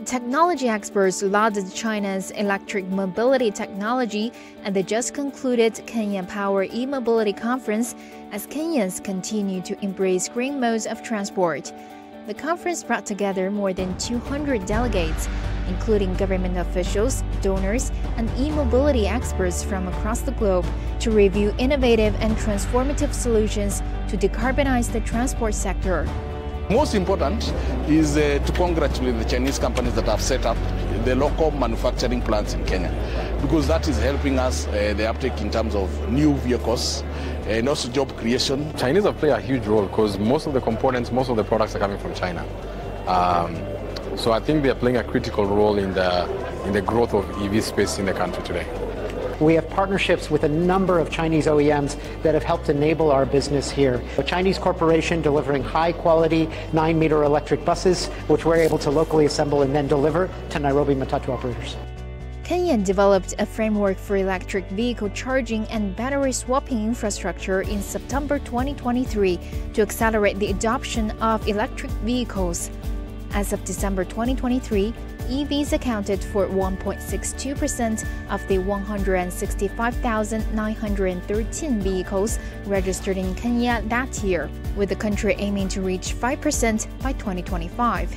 Technology experts lauded China's electric mobility technology at the just concluded Kenya Power e-Mobility Conference as Kenyans continue to embrace green modes of transport. The conference brought together more than 200 delegates, including government officials, donors, and e-mobility experts from across the globe, to review innovative and transformative solutions to decarbonize the transport sector. Most important is to congratulate the Chinese companies that have set up the local manufacturing plants in Kenya, because that is helping us the uptake in terms of new vehicles and also job creation. Chinese have played a huge role because most of the components, most of the products are coming from China. So I think they are playing a critical role in the growth of EV space in the country today. We have partnerships with a number of Chinese OEMs that have helped enable our business here. A Chinese corporation delivering high-quality 9-meter electric buses, which we're able to locally assemble and then deliver to Nairobi Matatu operators. Kenya developed a framework for electric vehicle charging and battery swapping infrastructure in September 2023 to accelerate the adoption of electric vehicles. As of December 2023, EVs accounted for 1.62% of the 165,913 vehicles registered in Kenya that year, with the country aiming to reach 5% by 2025.